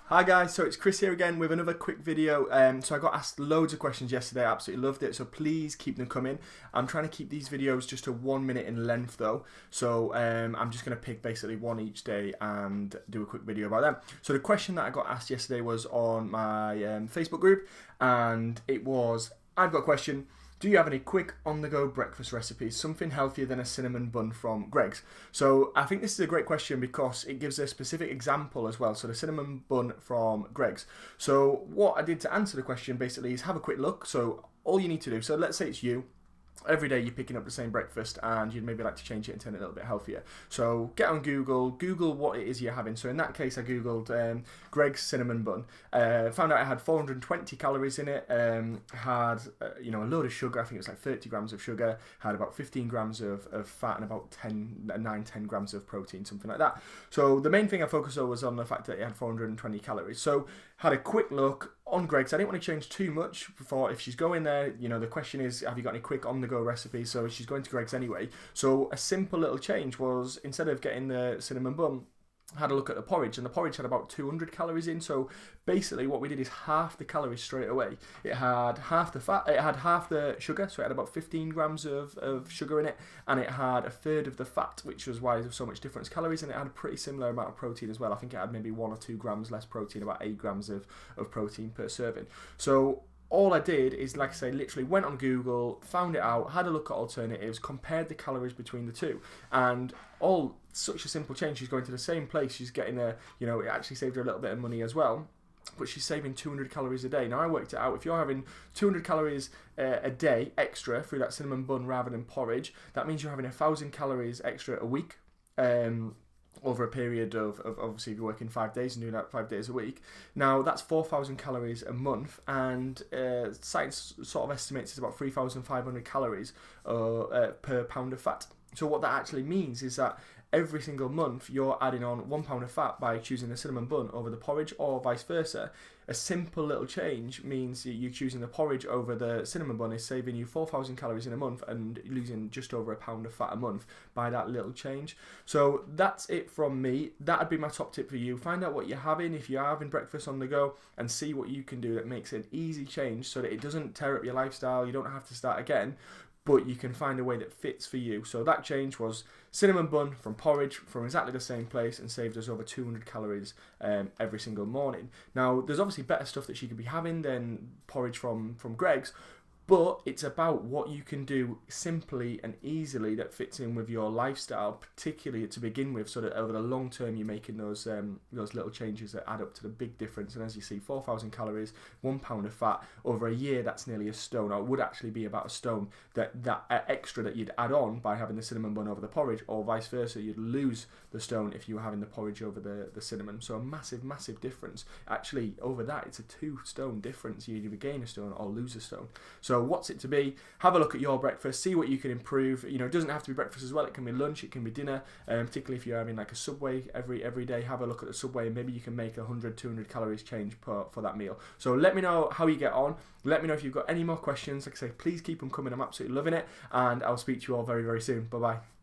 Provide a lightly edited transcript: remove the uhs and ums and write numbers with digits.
Hi guys, so it's Chris here again with another quick video. So I got asked loads of questions yesterday, I absolutely loved it, so please keep them coming. I'm trying to keep these videos just to 1 minute in length though, so I'm just going to pick basically one each day and do a quick video about them. So the question that I got asked yesterday was on my Facebook group, and it was, I've got a question. Do you have any quick on-the-go breakfast recipes, something healthier than a cinnamon bun from Greggs? So I think this is a great question because it gives a specific example as well. So the cinnamon bun from Greggs. So what I did to answer the question basically is have a quick look. So all you need to do, so let's say it's you. Every day you're picking up the same breakfast and you'd maybe like to change it and turn it a little bit healthier. So get on Google what it is you're having. So in that case I googled Greggs cinnamon bun. Found out it had 420 calories in it, had a load of sugar. I think it was like 30 grams of sugar, had about 15 grams of fat and about 10 grams of protein, something like that. So the main thing I focused on was on the fact that it had 420 calories. So had a quick look on Greggs. I didn't want to change too much before if she's going there. The question is, have you got any quick on-the-go recipes? So she's going to Greggs anyway. So a simple little change was, instead of getting the cinnamon bun, I had a look at the porridge, and the porridge had about 200 calories in. So basically what we did is half the calories straight away. It had half the fat, it had half the sugar, so it had about 15 grams of sugar in it, and it had a third of the fat, which was why there's so much difference calories, and it had a pretty similar amount of protein as well. I think it had maybe 1 or 2 grams less protein, about 8 grams of protein per serving. So all I did is, like I say, literally went on Google, found it out, had a look at alternatives, compared the calories between the two, and all such a simple change. She's going to the same place, she's getting it actually saved her a little bit of money as well, but she's saving 200 calories a day. Now I worked it out, if you're having 200 calories a day extra through that cinnamon bun rather than porridge, that means you're having 1,000 calories extra a week. Over a period of obviously if you're working 5 days and doing that 5 days a week. Now that's 4,000 calories a month, and science sort of estimates it's about 3,500 calories per pound of fat. So what that actually means is that every single month you're adding on 1 pound of fat by choosing the cinnamon bun over the porridge, or vice versa. A simple little change means you choosing the porridge over the cinnamon bun is saving you 4,000 calories in a month and losing just over 1 pound of fat a month by that little change. So that's it from me. That'd be my top tip for you. Find out what you're having if you're having breakfast on the go, and see what you can do that makes an easy change so that it doesn't tear up your lifestyle. You don't have to start again, but you can find a way that fits for you. So that change was cinnamon bun from porridge from exactly the same place, and saved us over 200 calories every single morning. Now there's obviously better stuff that she could be having than porridge from Greggs, but it's about what you can do simply and easily that fits in with your lifestyle, particularly to begin with, so that over the long term you're making those little changes that add up to the big difference. And as you see, 4,000 calories, 1 pound of fat, over a year that's nearly a stone, or it would actually be about a stone, that extra that you'd add on by having the cinnamon bun over the porridge, or vice versa, you'd lose the stone if you were having the porridge over the cinnamon. So a massive difference. Actually over that it's a 2 stone difference. You either gain a stone or lose a stone. So what's it to be? Have a look at your breakfast, see what you can improve. It doesn't have to be breakfast as well, it can be lunch, it can be dinner, particularly if you're having like a Subway every day. Have a look at the Subway, and maybe you can make 100-200 calories change for that meal. So let me know how you get on. Let me know if you've got any more questions. Like I say, please keep them coming. I'm absolutely loving it, and I'll speak to you all very soon. Bye bye.